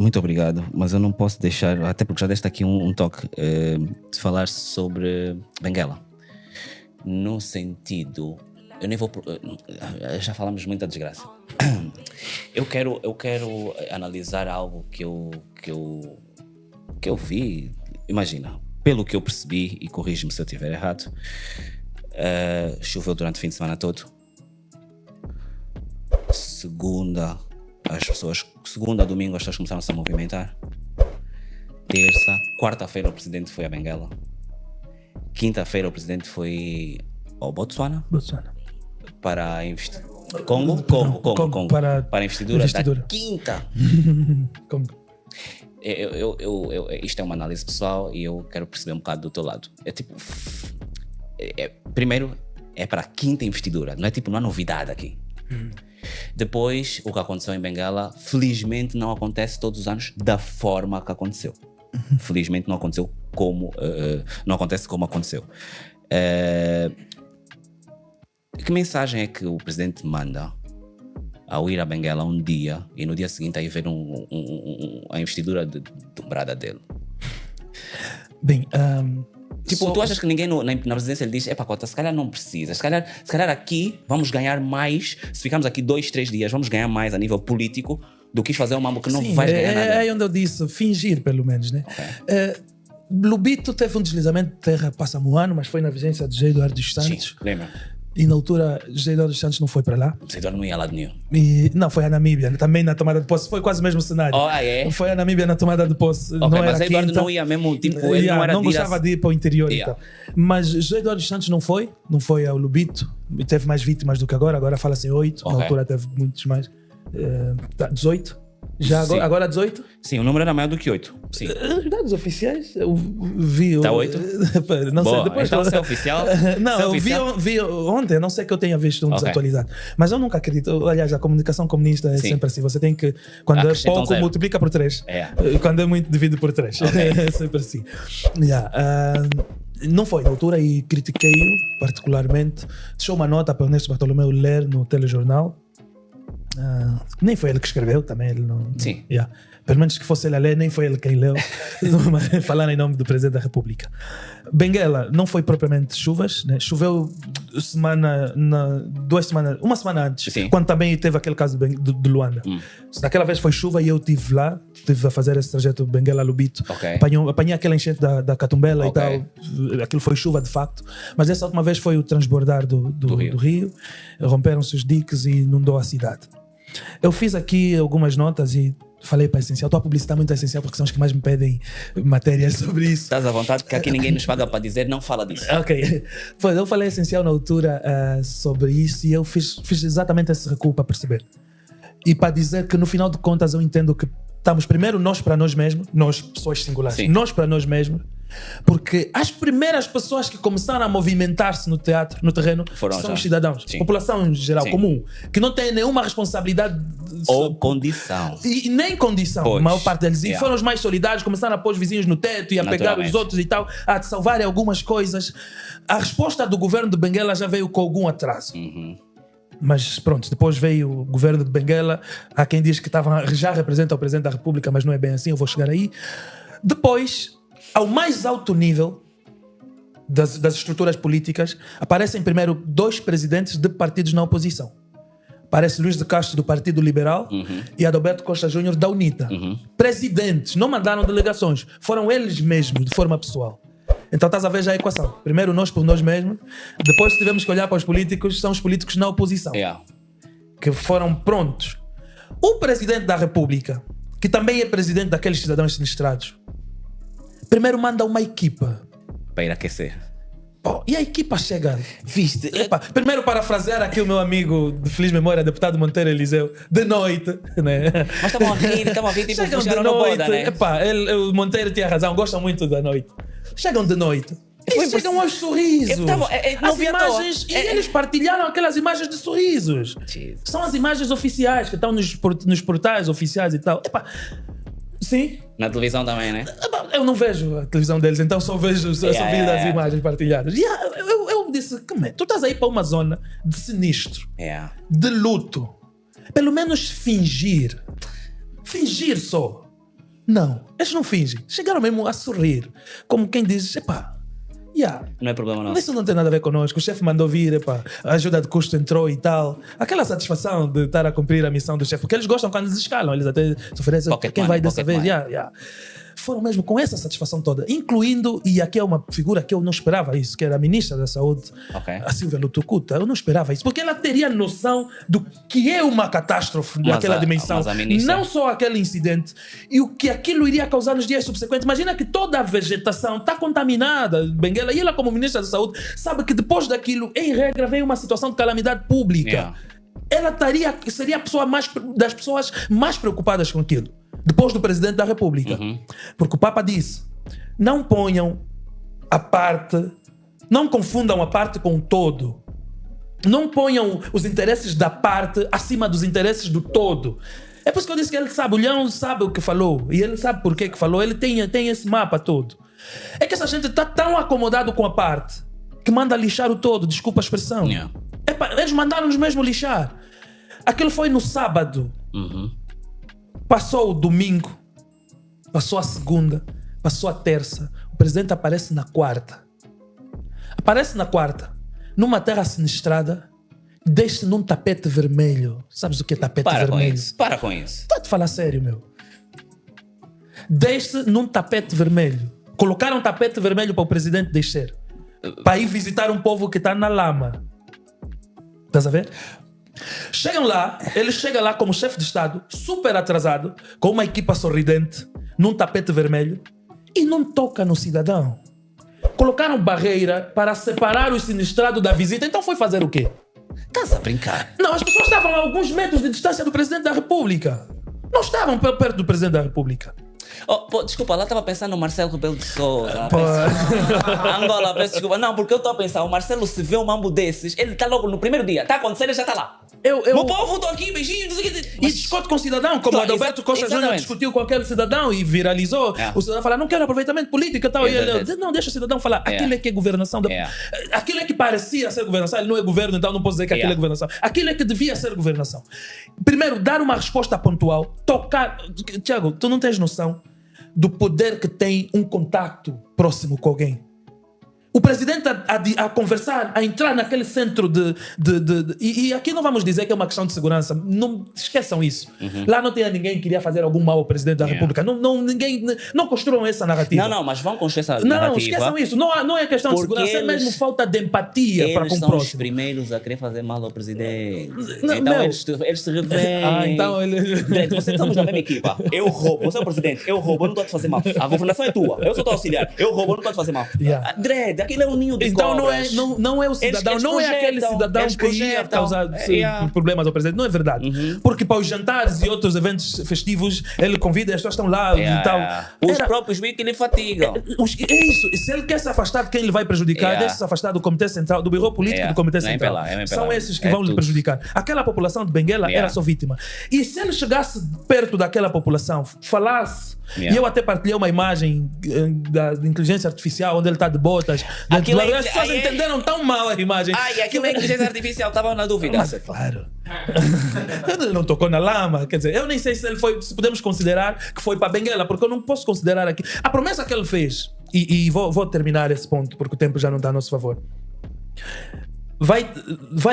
muito obrigado, mas eu não posso deixar, até porque já deste aqui um toque, de falar sobre Benguela. No sentido, eu nem vou, já falamos muita desgraça. Eu quero analisar algo que eu vi. Imagina, pelo que eu percebi, e corrige-me se eu estiver errado, choveu durante o fim de semana todo. Segunda, domingo, as pessoas começaram a se movimentar. Terça, quarta-feira o presidente foi a Benguela. Quinta-feira o presidente foi ao Botswana. Para investir. Congo. Para a investidura da quinta. Congo. Isto é uma análise pessoal e eu quero perceber um bocado do teu lado. É tipo, primeiro é para a quinta investidura, não há novidade aqui. Depois, o que aconteceu em Benguela, felizmente não acontece todos os anos da forma que aconteceu. Felizmente não aconteceu não acontece como aconteceu. Que mensagem é que o presidente manda ao ir a Benguela um dia e no dia seguinte aí ver a investidura dobrada dele? Bem, tu achas que ninguém na presidência lhe diz: Cota, se calhar não precisa, se calhar aqui vamos ganhar mais, se ficarmos aqui 2-3 dias, vamos ganhar mais a nível político do que fazer um mambo que não vai ganhar nada. É onde eu disse, fingir pelo menos, né? Okay. Lubito teve um deslizamento de terra passa-me um ano, mas foi na vigência de José Eduardo dos Santos. Sim, lembra? E na altura, José Eduardo dos Santos não foi para lá. José Eduardo não ia a lado nenhum. Não, foi a Namíbia, também na tomada de posse. Foi quase o mesmo cenário. Foi a Namíbia na tomada de posse. Okay, não mas José Eduardo não ia mesmo, ele não era... Não gostava de ir para o interior e tal. Mas José Eduardo dos Santos não foi ao Lubito. Teve mais vítimas do que agora fala-se 8. Okay. Na altura teve muitos mais. 18. Já agora 18? Sim, o número era maior do que 8. Sim. Os dados oficiais, eu vi... Está 8? Não sei, depois... Então se é oficial... Não, eu vi ontem, não sei que eu tenha visto desatualizado. Mas eu nunca acredito, aliás, a comunicação comunista é sempre assim. Você tem que, quando é pouco, multiplica por 3. Quando é muito, divide por 3. É sempre assim. Não foi na altura e critiquei-o particularmente. Deixou uma nota para o Ernesto Bartolomeu ler no telejornal. Nem foi ele que escreveu também, ele não. Sim. Pelo menos que fosse ele a ler, nem foi ele quem leu. Falar em nome do Presidente da República. Benguela não foi propriamente chuvas, né? Choveu uma semana antes. Sim. Quando também teve aquele caso de Luanda. Naquela vez foi chuva e eu estive lá, estive a fazer esse trajeto Benguela-Lubito. Okay. Apanhei aquela enchente da Catumbela e tal. Aquilo foi chuva de facto. Mas essa última vez foi o transbordar do rio. Romperam-se os diques e inundou a cidade. Eu fiz aqui algumas notas e falei para a Essencial. Estou a publicitar muito a Essencial porque são os que mais me pedem matérias sobre isso. Estás à vontade, porque aqui ninguém nos paga para dizer, não fala disso. Ok. Eu falei a Essencial na altura sobre isso e eu fiz exatamente esse recuo para perceber. E para dizer que no final de contas eu entendo que estamos primeiro nós para nós mesmos, nós pessoas singulares, Sim. Nós para nós mesmos, porque as primeiras pessoas que começaram a movimentar-se no teatro, no terreno, são os cidadãos, população em geral, comum, que não tem nenhuma responsabilidade ou condição. E nem condição, a maior parte deles. E foram os mais solidários, começaram a pôr os vizinhos no teto e a pegar os outros e tal, a salvarem algumas coisas. A resposta do governo de Benguela já veio com algum atraso. Mas pronto, depois veio o governo de Benguela. Há quem diz que já representa o Presidente da República, mas não é bem assim, eu vou chegar aí. Depois, ao mais alto nível das estruturas políticas, aparecem primeiro 2 presidentes de partidos na oposição. Aparece Luís de Castro do Partido Liberal e Adalberto Costa Júnior da UNITA. Presidentes, não mandaram delegações, foram eles mesmos, de forma pessoal. Então estás a ver já a equação. Primeiro nós por nós mesmos, depois se tivermos que olhar para os políticos, são os políticos na oposição. Que foram prontos. O Presidente da República, que também é presidente daqueles cidadãos sinistrados, primeiro manda uma equipa para ir aquecer. E a equipa chega. Viste? Primeiro parafrasear aqui o meu amigo de feliz memória, deputado Monteiro Eliseu, de noite, né? Mas estavam a rir, tipo, chegam de noite, boda, né? O Monteiro tinha razão, gosta muito da noite. Chegam de noite. E chegam aos sorrisos. As imagens, e eles partilharam aquelas imagens de sorrisos. Jesus. São as imagens oficiais que estão nos portais oficiais e tal. Sim. Na televisão também, né? Eu não vejo a televisão deles, então só vejo as imagens partilhadas. E eu disse, tu estás aí para uma zona de sinistro, de luto. Pelo menos fingir só. Não, eles não fingem. Chegaram mesmo a sorrir. Como quem diz, não é problema nosso. Isso não tem nada a ver connosco. O chefe mandou vir, a ajuda de custo entrou e tal. Aquela satisfação de estar a cumprir a missão do chefe. Porque eles gostam quando eles escalam. Eles até se oferecem. Quem vai dessa vez? Foram mesmo com essa satisfação toda. Incluindo, e aqui é uma figura que eu não esperava isso, que era a ministra da Saúde, a Silvia Lutucuta. Eu não esperava isso. Porque ela teria noção do que é uma catástrofe daquela dimensão. Não só aquele incidente. E o que aquilo iria causar nos dias subsequentes. Imagina que toda a vegetação está contaminada, Benguela. E ela, como ministra da Saúde, sabe que depois daquilo, em regra, vem uma situação de calamidade pública. Ela seria das pessoas mais preocupadas com aquilo. Depois do presidente da República. Porque o Papa disse, não ponham a parte, não confundam a parte com o todo. Não ponham os interesses da parte acima dos interesses do todo. É por isso que eu disse que ele sabe, o Leão sabe o que falou. E ele sabe por que falou, ele tem esse mapa todo. É que essa gente está tão acomodado com a parte que manda lixar o todo, desculpa a expressão. Eles mandaram-nos mesmo lixar. Aquilo foi no sábado. Passou o domingo, passou a segunda, passou a terça. O presidente aparece na quarta. Numa terra sinistrada, deixa num tapete vermelho. Sabes o que é tapete vermelho? Para com isso. Estou a te falar sério, meu. Deixa num tapete vermelho. Colocaram um tapete vermelho para o presidente descer. Para ir visitar um povo que está na lama. Estás a ver? Ele chega lá como chefe de Estado, super atrasado, com uma equipa sorridente, num tapete vermelho, e não toca no cidadão. Colocaram barreira para separar o sinistrado da visita, então foi fazer o quê? Estás a brincar? Não, as pessoas estavam a alguns metros de distância do presidente da República. Não estavam perto do presidente da República. Desculpa, lá estava pensando no Marcelo Rebelo de Sousa. Angola, peço desculpa. Não, porque eu estou a pensar, o Marcelo, se vê um mambo desses, ele está logo no primeiro dia, está acontecendo, ele já está lá. Meu povo, estou aqui, beijinhos. E discute com o cidadão, como o Adalberto Costa Júnior discutiu com aquele cidadão e viralizou. O cidadão fala, não quero aproveitamento político e tal. E ele, não, deixa o cidadão falar. Aquilo é que é governação. Aquilo é que parecia ser governação. Ele não é governo, então não posso dizer que aquilo é governação. Aquilo é que devia ser governação. Primeiro, dar uma resposta pontual, tocar. Tiago, tu não tens noção do poder que tem um contacto próximo com alguém. O presidente a conversar, a entrar naquele centro e aqui não vamos dizer que é uma questão de segurança. Não esqueçam isso. Lá não tinha ninguém que queria fazer algum mal ao presidente da República. Não construam essa narrativa. Não, mas vão construir essa narrativa. Não, esqueçam isso. Não é questão de segurança, é mesmo falta de empatia para com o próximo. Eles são os primeiros a querer fazer mal ao presidente. Então eles se revêem. Estamos na mesma equipa. Eu roubo, você é o presidente, eu roubo, eu não estou a te fazer mal. A governação é tua, eu sou teu auxiliar. Eu roubo, eu não estou a te fazer mal. Aquilo é um ninho de então cobras. não é o cidadão, não é aquele cidadão que ia causar problemas ao presidente. Não é verdade. Porque para os jantares e outros eventos festivos, ele convida, as pessoas estão lá e tal. Os próprios meio que lhe fatigam. É isso. E se ele quer se afastar de quem ele vai prejudicar, deixa se afastar do Comitê Central, do Bureau Político do Comitê Central. São esses que vão lhe prejudicar. Aquela população de Benguela era só vítima. E se ele chegasse perto daquela população, falasse, e eu até partilhei uma imagem da inteligência artificial onde ele está de botas. As pessoas entenderam tão mal a imagem. Aquilo é inteligência artificial, estava na dúvida. Mas é claro. Ele não tocou na lama. Quer dizer, eu nem sei se ele foi, se podemos considerar que foi para Benguela, porque eu não posso considerar aqui. A promessa que ele fez, e vou terminar esse ponto, porque o tempo já não está a nosso favor. Vai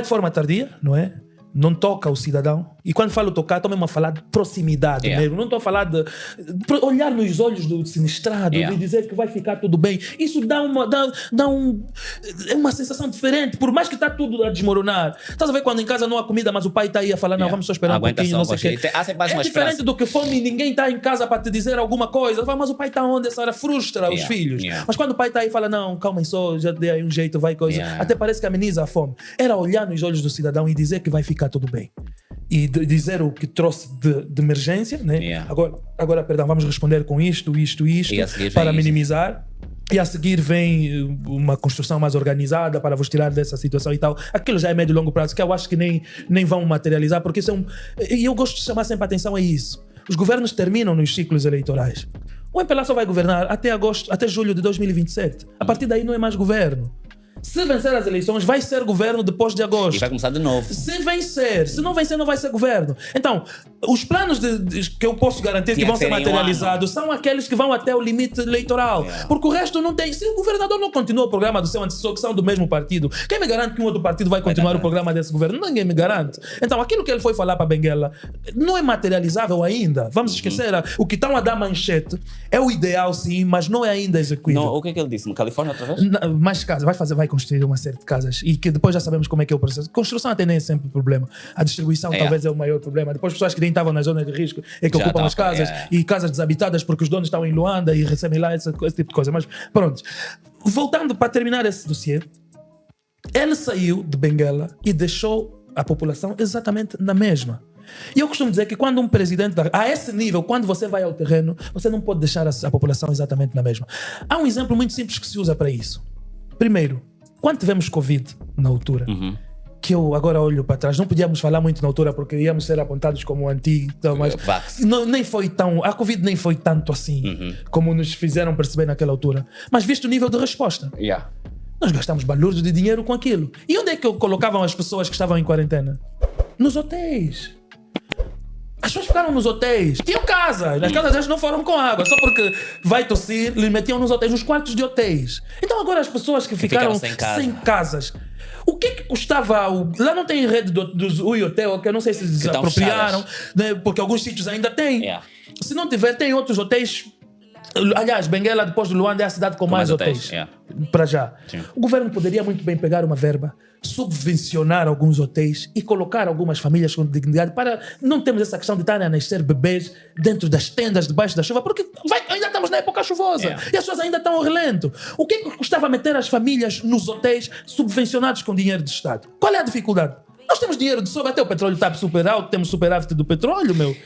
de forma tardia, não é? Não toca o cidadão. E quando falo tocar, estou mesmo a falar de proximidade mesmo. Não estou a falar de olhar nos olhos do sinistrado, de dizer que vai ficar tudo bem. Isso dá uma sensação diferente. Por mais que está tudo a desmoronar. Estás a ver quando em casa não há comida, mas o pai está aí a falar, não, vamos só esperar um pouquinho, não sei o quê. É diferente do que fome e ninguém está em casa para te dizer alguma coisa. Mas o pai está onde? Essa hora frustra os filhos. Mas quando o pai está aí e fala, não, calma só, já dei aí um jeito, vai coisa. Até parece que ameniza a fome. Era olhar nos olhos do cidadão e dizer que vai ficar tudo bem. E dizer o que trouxe de emergência, né? Agora, perdão, vamos responder com isto, para minimizar. E a seguir vem uma construção mais organizada para vos tirar dessa situação e tal. Aquilo já é médio e longo prazo, que eu acho que nem vão materializar, porque isso e eu gosto de chamar sempre a atenção a isso. Os governos terminam nos ciclos eleitorais. O MPLA só vai governar até julho de 2027. A partir daí não é mais governo. Se vencer as eleições, vai ser governo depois de agosto. E vai começar de novo. Se vencer. Se não vencer, não vai ser governo. Então, os planos que eu posso garantir que vão ser materializados são aqueles que vão até o limite eleitoral. Porque o resto não tem. Se o governador não continua o programa do seu antecessor, que são do mesmo partido, quem me garante que um outro partido vai continuar o programa desse governo? Ninguém me garante. Então, aquilo que ele foi falar para Benguela não é materializável ainda. Vamos esquecer. O que estão a dar manchete é o ideal, sim, mas não é ainda execuível. Não, o que é que ele disse? No Califórnia, outra vez? Mais casas. Vai construir uma série de casas e que depois já sabemos como é que é o processo. Construção até nem é sempre o problema. A distribuição talvez é o maior problema. Depois pessoas que nem estavam nas zonas de risco é que ocupam as casas e casas desabitadas porque os donos estão em Luanda e recebem lá esse tipo de coisa. Mas pronto. Voltando para terminar esse dossiê, ele saiu de Benguela e deixou a população exatamente na mesma. E eu costumo dizer que quando um presidente, a esse nível, quando você vai ao terreno, você não pode deixar a população exatamente na mesma. Há um exemplo muito simples que se usa para isso. Primeiro, quando tivemos Covid na altura, que eu agora olho para trás, não podíamos falar muito na altura porque íamos ser apontados como anti, mas nem foi tão, a Covid nem foi tanto assim como nos fizeram perceber naquela altura. Mas visto o nível de resposta, nós gastamos balúrdio de dinheiro com aquilo. E onde é que colocavam as pessoas que estavam em quarentena? Nos hotéis. As pessoas ficaram nos hotéis. Tinham casas. As casas deles não foram com água. Só porque vai tossir, lhe metiam nos hotéis, nos quartos de hotéis. Então agora as pessoas que ficaram sem casas. O que custava... Lá não tem rede dos Ui Hotel, que eu não sei se desapropriaram, né, porque alguns sítios ainda têm. Se não tiver, tem outros hotéis. Aliás, Benguela, depois de Luanda, é a cidade com mais hotéis. Para já. Sim. O governo poderia muito bem pegar uma verba, subvencionar alguns hotéis e colocar algumas famílias com dignidade para não termos essa questão de estar a nascer bebês dentro das tendas, debaixo da chuva, porque ainda estamos na época chuvosa e as pessoas ainda estão ao relento. O que custava meter as famílias nos hotéis subvencionados com dinheiro do Estado? Qual é a dificuldade? Nós temos dinheiro de sobra, até o petróleo está super alto, temos superávit do petróleo, meu.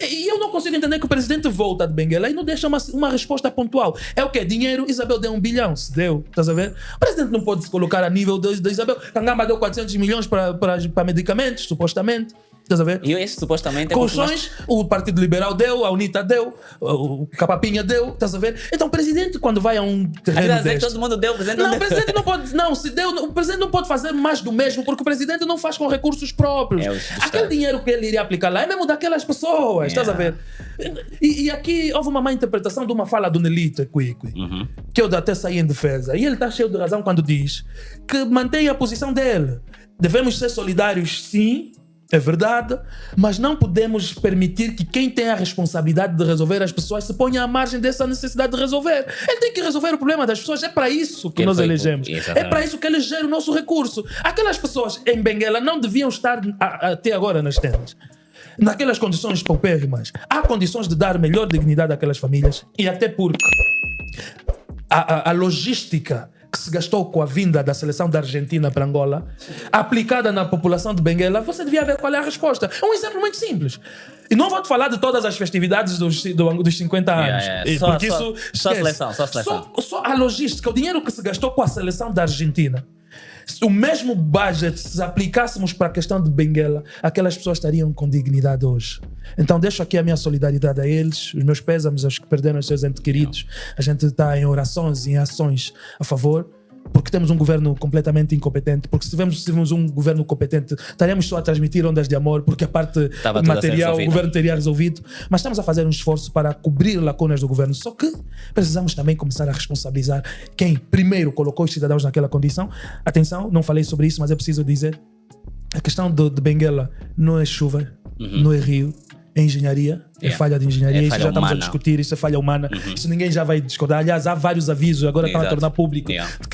E eu não consigo entender que o presidente volta de Benguela e não deixa uma resposta pontual. É o quê? Dinheiro, Isabel deu 1 bilhão, se deu, estás a ver? O presidente não pode se colocar a nível da Isabel. Cangamba deu 400 milhões para medicamentos, supostamente. Estás a ver? E esse supostamente é colchões, o Partido Liberal deu, a UNITA deu, o Capapinha deu, estás a ver? Então o presidente, quando vai a um terreno deste... todo mundo deu, o presidente não, o presidente não pode... Não, se deu, o presidente não pode fazer mais do mesmo, porque o presidente não faz com recursos próprios. Aquele dinheiro que ele iria aplicar lá é mesmo daquelas pessoas, estás a ver? E aqui houve uma má interpretação de uma fala do Nelito Equique, que eu até saí em defesa. E ele está cheio de razão quando diz que mantém a posição dele. Devemos ser solidários, sim, é verdade, mas não podemos permitir que quem tem a responsabilidade de resolver as pessoas se ponha à margem dessa necessidade de resolver. Ele tem que resolver o problema das pessoas. É para isso que nós elegemos. É para isso que ele gera o nosso recurso. Aquelas pessoas em Benguela não deviam estar até agora nas tendas. Naquelas condições paupérrimas. Há condições de dar melhor dignidade àquelas famílias e até porque a logística que se gastou com a vinda da seleção da Argentina para Angola, aplicada na população de Benguela, você devia ver qual é a resposta. É um exemplo muito simples. E não vou te falar de todas as festividades dos 50 anos. Porque só seleção. Só a logística, o dinheiro que se gastou com a seleção da Argentina. O mesmo budget, se aplicássemos para a questão de Benguela, aquelas pessoas estariam com dignidade hoje. Então deixo aqui a minha solidariedade a eles, os meus pésames aos que perderam os seus entes queridos. A gente está em orações e em ações a favor, porque temos um governo completamente incompetente. Porque se tivéssemos um governo competente, estaríamos só a transmitir ondas de amor, porque a parte material o governo teria resolvido. Mas estamos a fazer um esforço para cobrir lacunas do governo. Só que precisamos também começar a responsabilizar quem primeiro colocou os cidadãos naquela condição. Atenção, não falei sobre isso, mas é preciso dizer: a questão de Benguela não é chuva, não é rio, é engenharia. É falha de engenharia, isso já estamos a discutir, isso é falha humana, isso ninguém já vai discordar. Aliás, há vários avisos, agora estão a tornar público,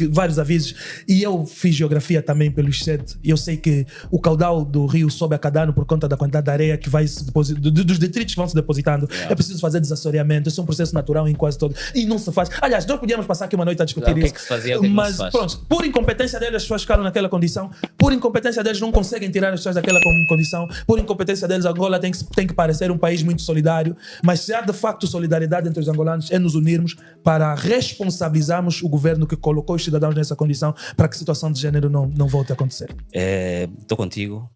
vários avisos. E eu fiz geografia também pelo ICED, e eu sei que o caudal do rio sobe a cada ano por conta da quantidade de areia que vai se depositando, dos detritos que vão se depositando. É preciso fazer desassoreamento, isso é um processo natural em quase todo. E não se faz. Aliás, nós podíamos passar aqui uma noite a discutir isso. Mas pronto, por incompetência deles, as pessoas ficaram naquela condição, por incompetência deles, não conseguem tirar as pessoas daquela condição, por incompetência deles, Angola tem que parecer um país muito solidário. Mas se há de facto solidariedade entre os angolanos, é nos unirmos para responsabilizarmos o governo que colocou os cidadãos nessa condição para que a situação de género não volte a acontecer. Estou contigo.